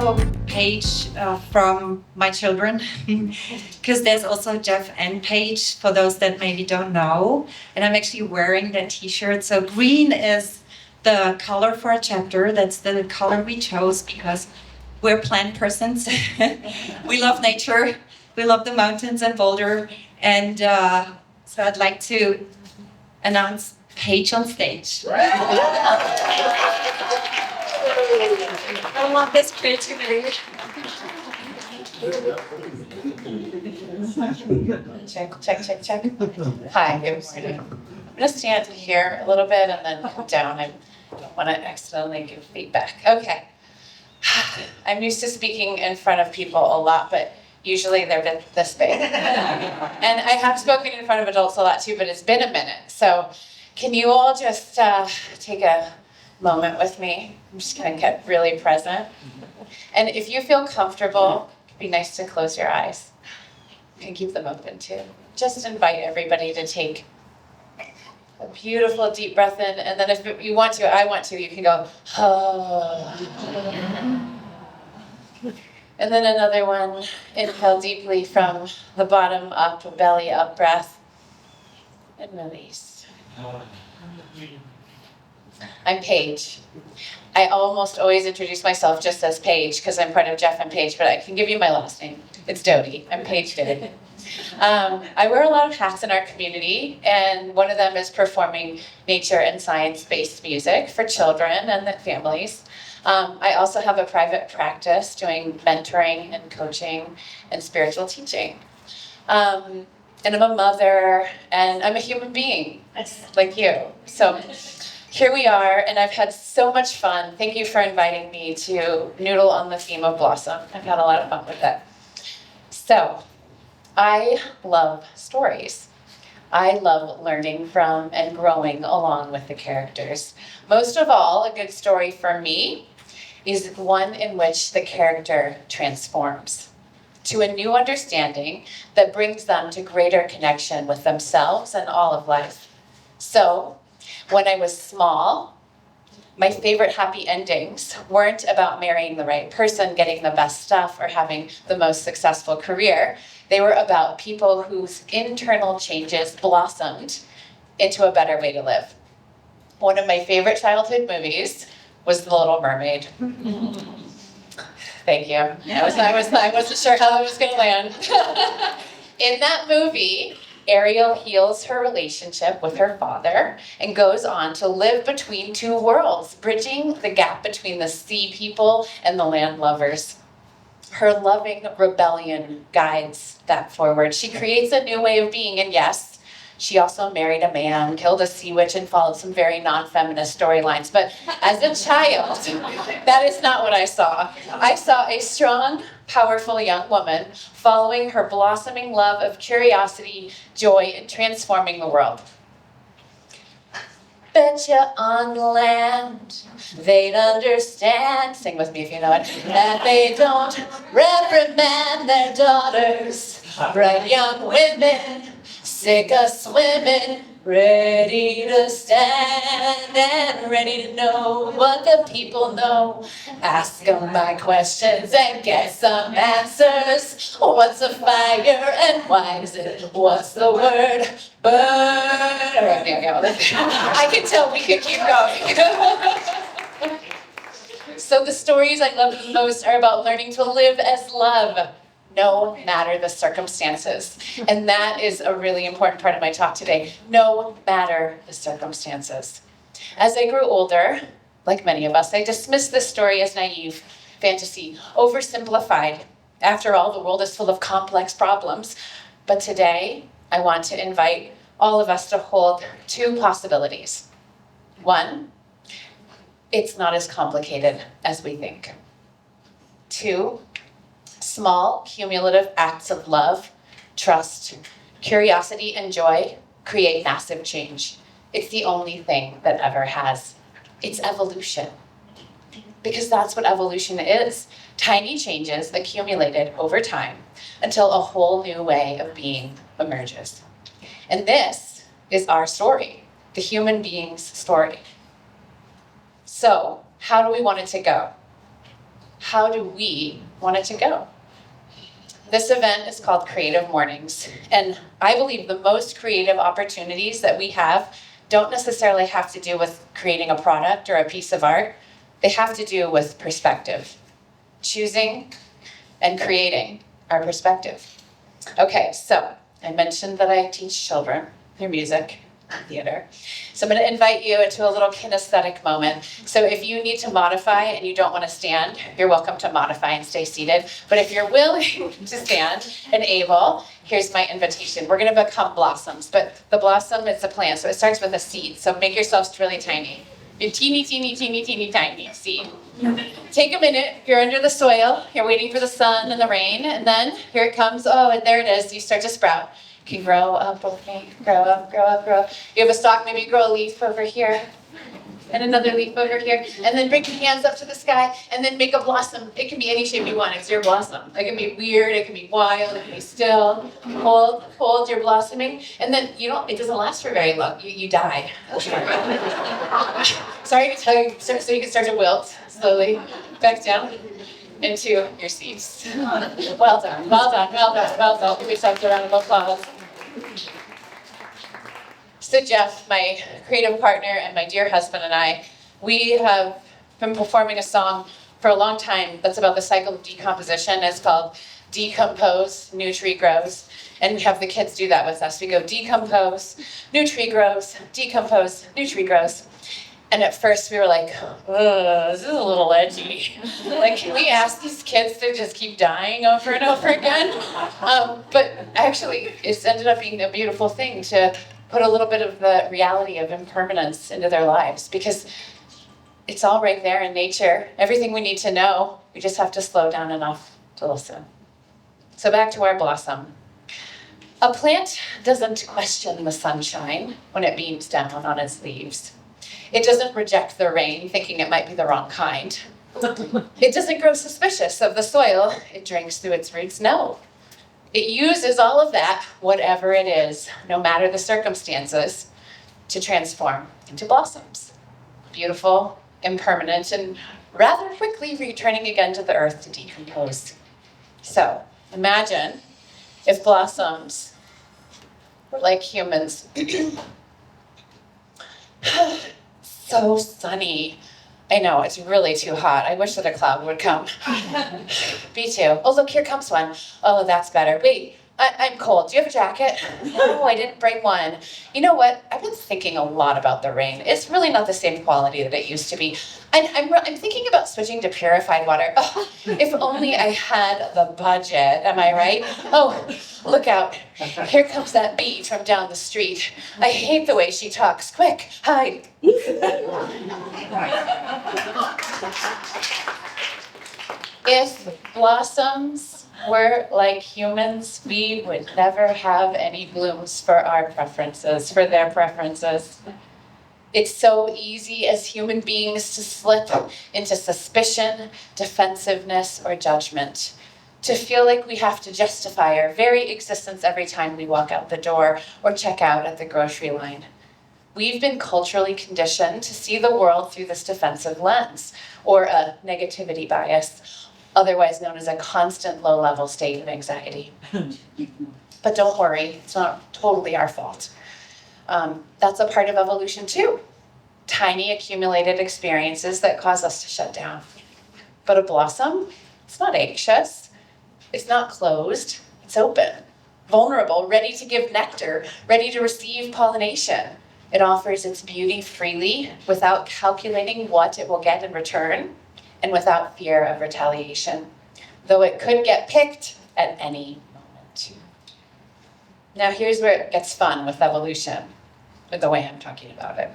also a page from my children, because there's also Jeff and Paige, for those that maybe don't know. And I'm actually wearing that t-shirt. So green is the color for a chapter. That's the color we chose because we're plant persons. We love nature. We love the mountains and Boulder. And so I'd like to announce Paige on stage. I love this creativity. Check, check, check, check. Hi, good morning. I'm going to stand here a little bit and then come down. I don't want to accidentally give feedback. Okay. I'm used to speaking in front of people a lot, but usually they're this big. And I have spoken in front of adults a lot too, but it's been a minute. So can you all just take a moment with me? I'm just going to get really present. And if you feel comfortable, it'd be nice to close your eyes. You can keep them open too. Just invite everybody to take a beautiful deep breath in, and then if you want to, I want to, you can go, oh. And then another one, inhale deeply from the bottom up, belly up breath, and release. I'm Paige. I almost always introduce myself just as Paige because I'm part of Jeff and Paige, but I can give you my last name. It's Doty. I'm Paige Doty. I wear a lot of hats in our community, and one of them is performing nature and science-based music for children and their families. I also have a private practice doing mentoring and coaching and spiritual teaching. And I'm a mother, and I'm a human being, like you. So here we are, and I've had so much fun. Thank you for inviting me to noodle on the theme of Blossom. I've had a lot of fun with it. So, I love stories. I love learning from and growing along with the characters. Most of all, a good story for me is one in which the character transforms to a new understanding that brings them to greater connection with themselves and all of life. So, when I was small, my favorite happy endings weren't about marrying the right person, getting the best stuff, or having the most successful career. They were about people whose internal changes blossomed into a better way to live. One of my favorite childhood movies was The Little Mermaid. Thank you. I wasn't sure how I was going to land. In that movie, Ariel heals her relationship with her father and goes on to live between two worlds, bridging the gap between the sea people and the land lovers. Her loving rebellion guides that forward. She creates a new way of being, and yes, she also married a man, killed a sea witch, and followed some very non-feminist storylines. But as a child, that is not what I saw. I saw a strong, powerful young woman following her blossoming love of curiosity, joy, and transforming the world. Betcha on land they'd understand, sing with me if you know it, that they don't reprimand their daughters, bright young women, sick of swimming, ready to stand and ready to know what the people know. Ask them my questions and get some answers. What's a fire and why is it? What's the word? Burn. I can tell we could keep going. So the stories I love the most are about learning to live as love, no matter the circumstances. And that is a really important part of my talk today. No matter the circumstances. As I grew older, like many of us, I dismissed this story as naive, fantasy, oversimplified. After all, the world is full of complex problems. But today, I want to invite all of us to hold two possibilities. One, it's not as complicated as we think. Two, small, cumulative acts of love, trust, curiosity, and joy create massive change. It's the only thing that ever has. It's evolution. Because that's what evolution is. Tiny changes accumulated over time until a whole new way of being emerges. And this is our story, the human being's story. So, how do we want it to go? how do we want it to go? This event is called Creative Mornings, and I believe the most creative opportunities that we have don't necessarily have to do with creating a product or a piece of art. They have to do with perspective, choosing and creating our perspective. Okay, so I mentioned that I teach children through music, theater. So I'm going to invite you into a little kinesthetic moment. So if you need to modify and you don't want to stand, you're welcome to modify and stay seated. But if you're willing to stand and able, here's my invitation. We're going to become blossoms, but the blossom is a plant, so it starts with a seed. So make yourselves really tiny. You're teeny, teeny, teeny, teeny, tiny seed. Take a minute, you're under the soil, you're waiting for the sun and the rain, and then here it comes, oh, and there it is, you start to sprout. You can grow up, okay, grow up, grow up, grow up. You have a stalk, maybe you grow a leaf over here, and another leaf over here, and then bring your hands up to the sky, and then make a blossom. It can be any shape you want, it's your blossom. It can be weird, it can be wild, it can be still. Hold your blossoming, and then it doesn't last for very long, you die. Sorry to tell you, so you can start to wilt slowly back down into your seeds. Well done, well done, well done, well done. Give yourself a round of applause. So Jeff, my creative partner and my dear husband and I, we have been performing a song for a long time that's about the cycle of decomposition. It's called Decompose, New Tree Grows. And we have the kids do that with us. We go decompose, new tree grows, decompose, new tree grows. And at first we were like, oh, this is a little edgy. Like, can we ask these kids to just keep dying over and over again? But actually, it's ended up being a beautiful thing to put a little bit of the reality of impermanence into their lives, because it's all right there in nature. Everything we need to know, we just have to slow down enough to listen. So back to our blossom. A plant doesn't question the sunshine when it beams down on its leaves. It doesn't reject the rain, thinking it might be the wrong kind. It doesn't grow suspicious of the soil it drinks through its roots. No. It uses all of that, whatever it is, no matter the circumstances, to transform into blossoms. Beautiful, impermanent, and rather quickly returning again to the earth to decompose. So, imagine if blossoms were like humans. So sunny. I know, it's really too hot. I wish that a cloud would come. Me too. Oh, look, here comes one. Oh, that's better. Wait, I'm cold. Do you have a jacket? No, I didn't bring one. You know what? I've been thinking a lot about the rain. It's really not the same quality that it used to be. I'm thinking about switching to purified water. Oh, if only I had the budget, am I right? Oh, look out. Here comes that bee from down the street. I hate the way she talks. Quick, hide. If blossoms were like humans, we would never have any blooms for our preferences, for their preferences. It's so easy as human beings to slip into suspicion, defensiveness, or judgment, to feel like we have to justify our very existence every time we walk out the door or check out at the grocery line. We've been culturally conditioned to see the world through this defensive lens, or a negativity bias, otherwise known as a constant low-level state of anxiety. But don't worry, it's not totally our fault. That's a part of evolution too. Tiny accumulated experiences that cause us to shut down. But a blossom, it's not anxious, it's not closed, it's open, vulnerable, ready to give nectar, ready to receive pollination. It offers its beauty freely without calculating what it will get in return and without fear of retaliation, though it could get picked at any moment. Now here's where it gets fun with evolution, with the way I'm talking about it.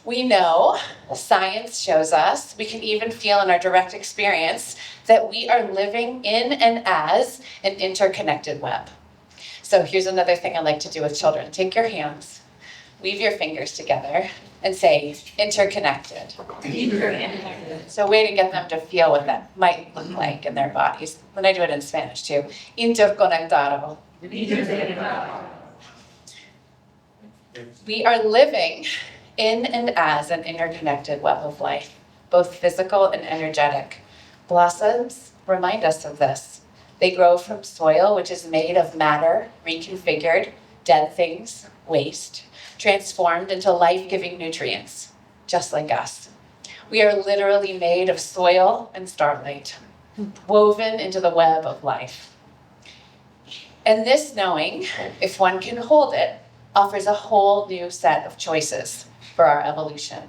We know, science shows us, we can even feel in our direct experience that we are living in and as an interconnected web. So here's another thing I like to do with children. Take your hands, weave your fingers together, and say, interconnected. So way to get them to feel what that might look like in their bodies. Then I do it in Spanish too. Interconectado. We are living in and as an interconnected web of life, both physical and energetic. Blossoms remind us of this. They grow from soil, which is made of matter, reconfigured, dead things, waste, transformed into life-giving nutrients, just like us. We are literally made of soil and starlight, woven into the web of life. And this knowing, if one can hold it, offers a whole new set of choices for our evolution.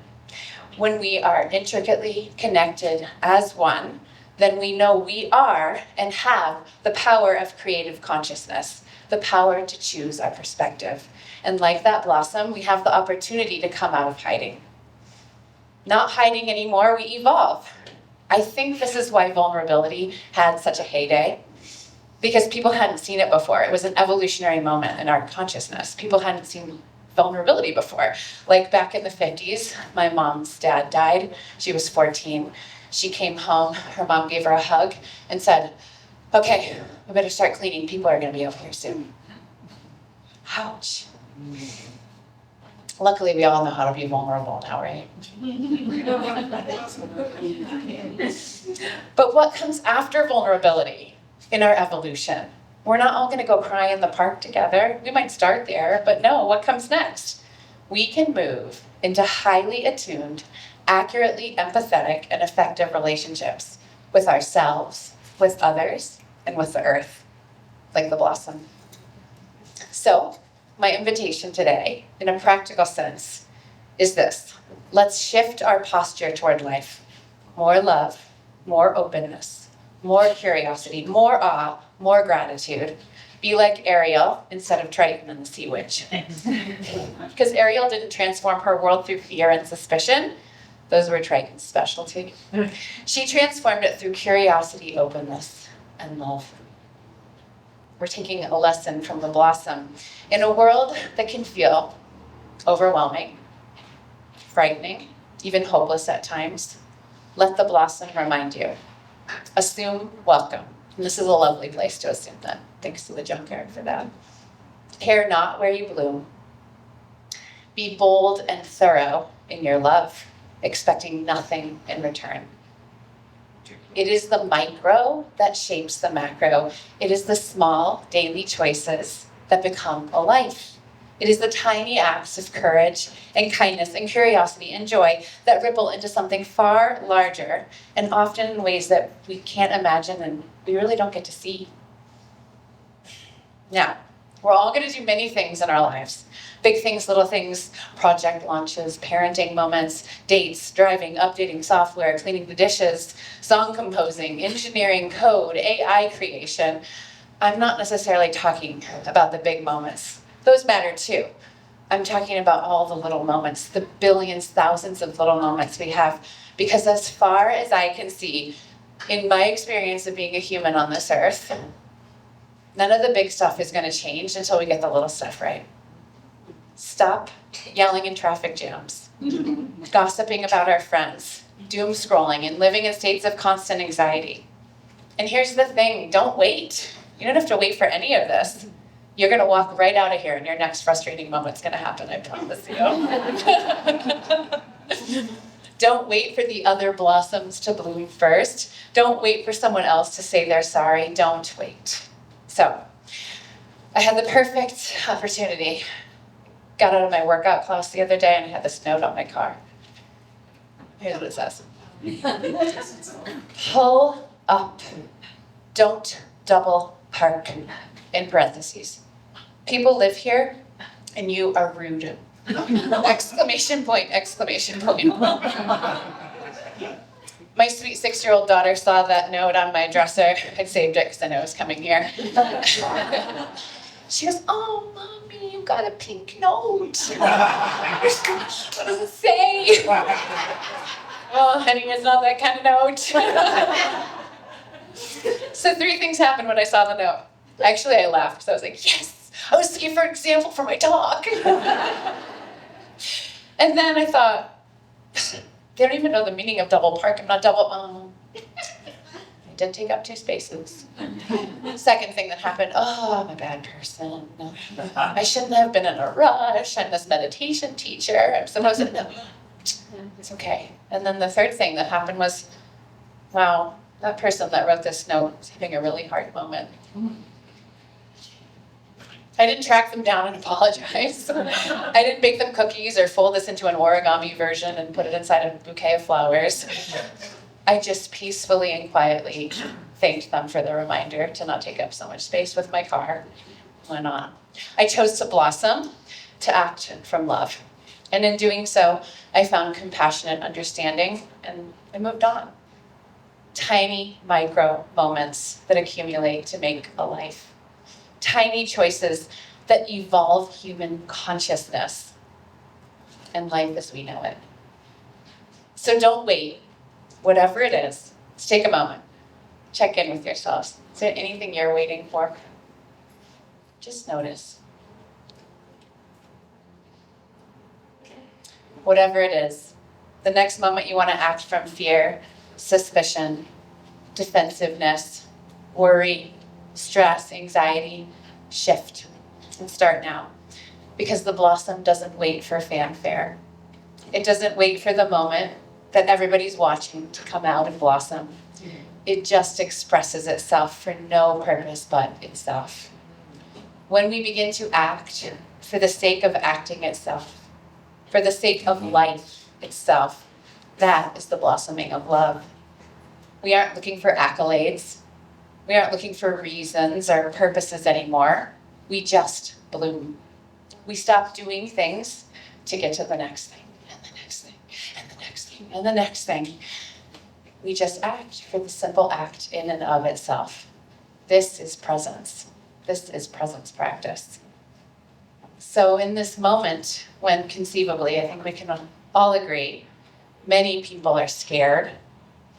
When we are intricately connected as one, then we know we are and have the power of creative consciousness, the power to choose our perspective. And like that blossom, we have the opportunity to come out of hiding. Not hiding anymore, we evolve. I think this is why vulnerability had such a heyday, because people hadn't seen it before. It was an evolutionary moment in our consciousness. People hadn't seen vulnerability before. Like back in the 50s, my mom's dad died. She was 14. She came home, her mom gave her a hug and said, "Okay, we better start cleaning. People are gonna be over here soon." Ouch. Luckily, we all know how to be vulnerable now, right? But what comes after vulnerability in our evolution? We're not all gonna go cry in the park together. We might start there, but no, what comes next? We can move into highly attuned, accurately empathetic, and effective relationships with ourselves, with others, and with the earth, like the blossom. So, my invitation today, in a practical sense, is this. Let's shift our posture toward life. More love, more openness, more curiosity, more awe, more gratitude. Be like Ariel instead of Triton and the Sea Witch. Because Ariel didn't transform her world through fear and suspicion. Those were Triton's specialty. She transformed it through curiosity, openness, and love. We're taking a lesson from the blossom. In a world that can feel overwhelming, frightening, even hopeless at times, let the blossom remind you. Assume welcome. And this is a lovely place to assume that. Thanks to the junkyard for that. Care not where you bloom. Be bold and thorough in your love, expecting nothing in return. It is the micro that shapes the macro. It is the small daily choices that become a life. It is the tiny acts of courage and kindness and curiosity and joy that ripple into something far larger, and often in ways that we can't imagine and we really don't get to see. Now, we're all going to do many things in our lives. Big things, little things, project launches, parenting moments, dates, driving, updating software, cleaning the dishes, song composing, engineering, code, AI creation. I'm not necessarily talking about the big moments. Those matter too. I'm talking about all the little moments, the billions, thousands of little moments we have. Because as far as I can see, in my experience of being a human on this earth, none of the big stuff is going to change until we get the little stuff right. Stop yelling in traffic jams, gossiping about our friends, doom scrolling, and living in states of constant anxiety. And here's the thing, don't wait. You don't have to wait for any of this. You're going to walk right out of here and your next frustrating moment's going to happen, I promise you. Don't wait for the other blossoms to bloom first. Don't wait for someone else to say they're sorry. Don't wait. So, I had the perfect opportunity. Got out of my workout class the other day and I had this note on my car. Here's what it says. Pull up. Don't double park. In parentheses. People live here and you are rude. Exclamation point, exclamation point. My sweet 6-year-old daughter saw that note on my dresser. I saved it because I know it was coming here. She goes, "Oh, Mommy, you got a pink note." What does it say? Well, honey, it's not that kind of note. So 3 things happened when I saw the note. Actually, I laughed because I was like, yes, I was looking for an example for my talk. And then I thought, they don't even know the meaning of double park. I'm not double, I did take up 2 spaces. Second thing that happened, I'm a bad person. I shouldn't have been in a rush. I'm this meditation teacher. I'm supposed to, no, it's okay. And then the third thing that happened was, wow, that person that wrote this note is having a really hard moment. I didn't track them down and apologize. I didn't bake them cookies or fold this into an origami version and put it inside a bouquet of flowers. I just peacefully and quietly thanked them for the reminder to not take up so much space with my car. Went on. I chose to blossom, to act from love. And in doing so, I found compassionate understanding and I moved on. Tiny micro moments that accumulate to make a life. Tiny choices that evolve human consciousness and life as we know it. So don't wait. Whatever it is, let's take a moment. Check in with yourselves. Is there anything you're waiting for? Just notice. Whatever it is, the next moment you want to act from fear, suspicion, defensiveness, worry, stress, anxiety, shift, and start now. Because the blossom doesn't wait for fanfare. It doesn't wait for the moment that everybody's watching to come out and blossom. It just expresses itself for no purpose but itself. When we begin to act for the sake of acting itself, for the sake of life itself, that is the blossoming of love. We aren't looking for accolades. We aren't looking for reasons or purposes anymore. We just bloom. We stop doing things to get to the next thing, and the next thing, and the next thing, and the next thing. We just act for the simple act in and of itself. This is presence. This is presence practice. So in this moment, when conceivably, I think we can all agree, many people are scared,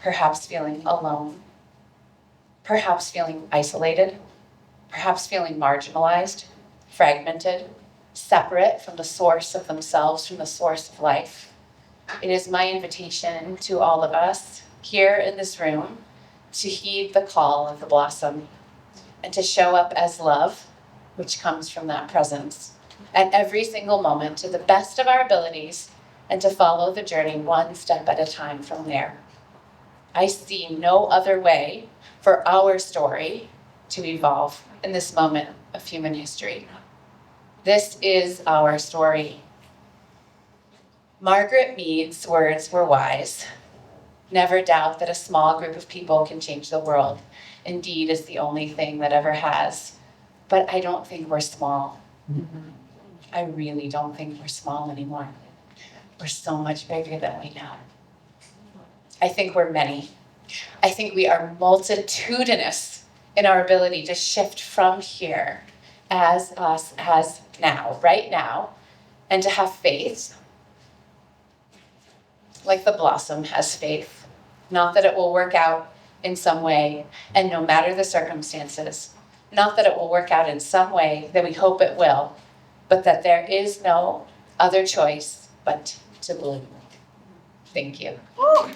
perhaps feeling alone, perhaps feeling isolated, perhaps feeling marginalized, fragmented, separate from the source of themselves, from the source of life. It is my invitation to all of us here in this room to heed the call of the blossom and to show up as love, which comes from that presence, at every single moment to the best of our abilities and to follow the journey one step at a time from there. I see no other way for our story to evolve in this moment of human history. This is our story. Margaret Mead's words were wise. Never doubt that a small group of people can change the world. Indeed, is the only thing that ever has. But I don't think we're small. I really don't think we're small anymore. We're so much bigger than we know. I think we're many. I think we are multitudinous in our ability to shift from here as us, as now, right now, and to have faith, like the blossom has faith. Not that it will work out in some way, and no matter the circumstances, not that it will work out in some way that we hope it will, but that there is no other choice but to bloom. Thank you. Woo.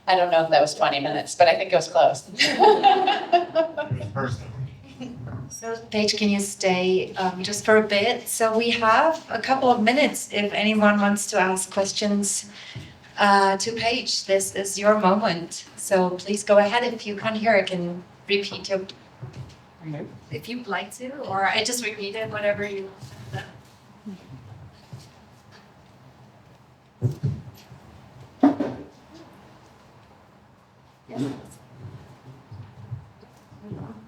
I don't know if that was 20 minutes, but I think it was close. So, Paige, can you stay just for a bit? So we have a couple of minutes if anyone wants to ask questions to Paige. This is your moment. So please go ahead. If you can't hear, I can repeat your, if you'd like to, or I just repeat it, whatever you.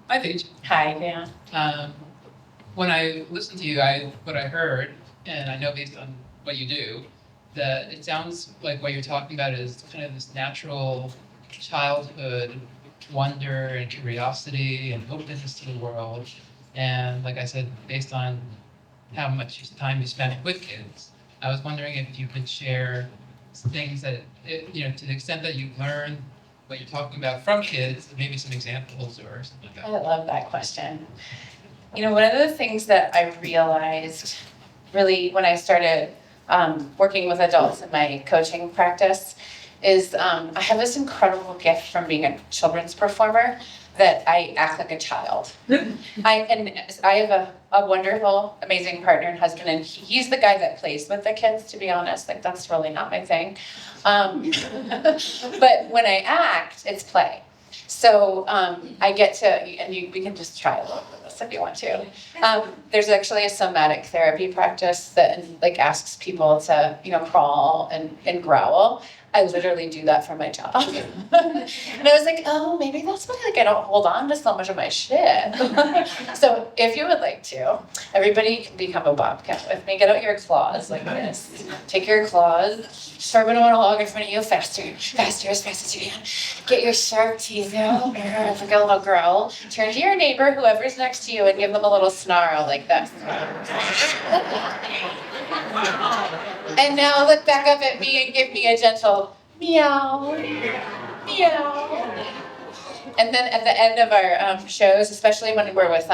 Hi, Paige. Hi, Dan. When I listened to you, what I heard, and I know based on what you do, that it sounds like what you're talking about is kind of this natural childhood wonder and curiosity and openness to the world. And like I said, based on how much time you spent with kids, I was wondering if you could share things that, to the extent that you learn what you're talking about from kids, maybe some examples or something like that. I love that question. One of the things that I realized really when I started working with adults in my coaching practice is I have this incredible gift from being a children's performer that I act like a child. I have a wonderful, amazing partner and husband, and he's the guy that plays with the kids, to be honest. Like, that's really not my thing. But when I act, it's play. So I get to, and we can just try a little bit of this if you want to. There's actually a somatic therapy practice that like asks people to, crawl and growl. I literally do that for my job. And I was like, oh, maybe that's why I don't hold on to so much of my shit. So if you would like to, everybody can become a bobcat with me. Get out your claws like this. Take your claws, sharp them on a log in front of you, faster, as fast as you can. Get your sharp teeth out, like a little girl. Turn to your neighbor, whoever's next to you, and give them a little snarl like this. And now look back up at me and give me a gentle meow, meow. And then at the end of our shows, especially when we're with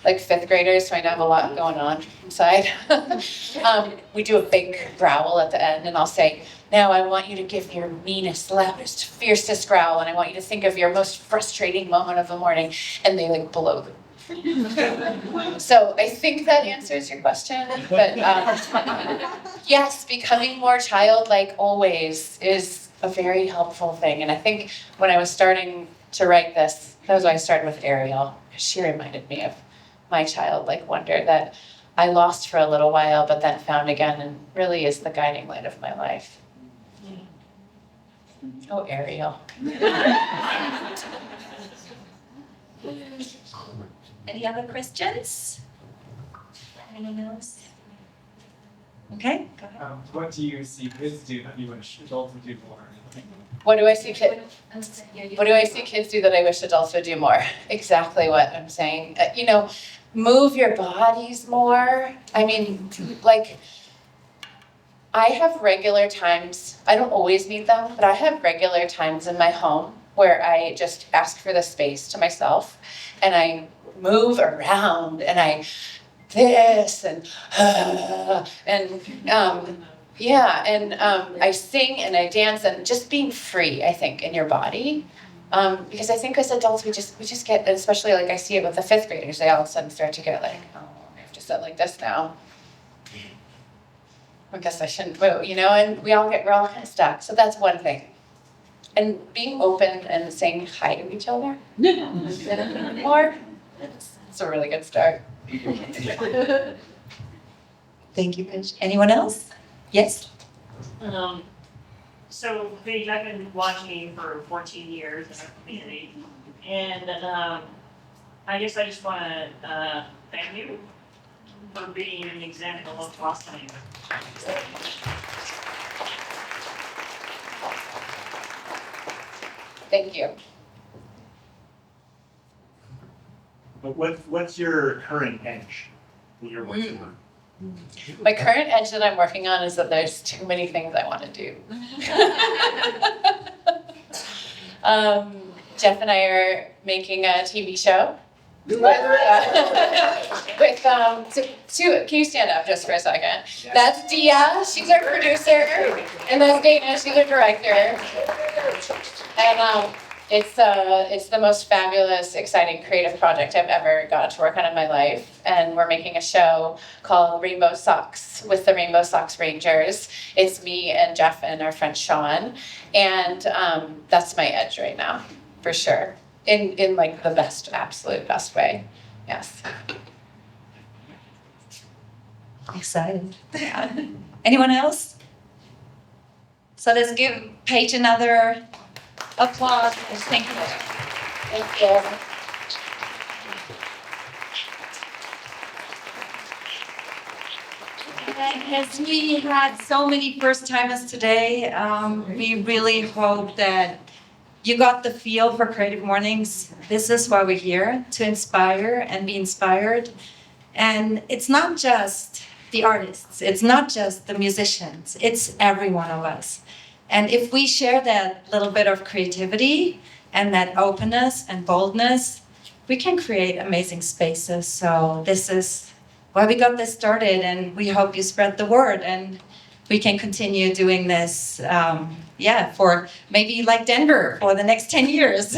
like fifth graders, so I know I have a lot going on inside, we do a big growl at the end, and I'll say, now I want you to give your meanest, loudest, fiercest growl, and I want you to think of your most frustrating moment of the morning, and they like blow them. So I think that answers your question, but yes, becoming more childlike always is a very helpful thing. And I think when I was starting to write this, that was why I started with Ariel. She reminded me of my childlike wonder that I lost for a little while, but then found again, and really is the guiding light of my life. Oh, Ariel. Any other questions? Anyone else? Okay, go ahead. What do you see kids do that you wish adults would do more? What do I see kids do that I wish adults would do more? Exactly what I'm saying. Move your bodies more. I mean, like, I have regular times, I don't always need them, but I have regular times in my home where I just ask for the space to myself, and I move around, and I I sing and I dance, and just being free, I think, in your body. Because I think as adults, we just get, especially like I see it with the fifth graders, they all of a sudden start to get like, oh, I have to sit like this now. I guess I shouldn't move, and we're all kind of stuck. So that's one thing. And being open and saying hi to each other more, it's a really good start. Thank you, Paige. Anyone else? Yes? So, Paige, I've been watching you for 14 years in our community, and I guess I just want to thank you for being an example of blossoming. Thank you. But what's your current edge that you're working on? My current edge that I'm working on is that there's too many things I want to do. Jeff and I are making a TV show can you stand up just for a second? Yes. That's Dia, she's our producer, and that's Dana, she's our director. And it's the most fabulous, exciting, creative project I've ever got to work on in my life. And we're making a show called Rainbow Socks with the Rainbow Socks Rangers. It's me and Jeff and our friend Sean. And that's my edge right now, for sure. In like the best, absolute best way. Yes. Excited. Yeah. Anyone else? So let's give Paige another applause. Thank you. Thank you. As we had so many first timers today, we really hope that you got the feel for Creative Mornings. This is why we're here, to inspire and be inspired. And it's not just the artists, it's not just the musicians, it's every one of us. And if we share that little bit of creativity and that openness and boldness, we can create amazing spaces. So this is why we got this started, and we hope you spread the word. And we can continue doing this, for maybe like Denver for the next 10 years.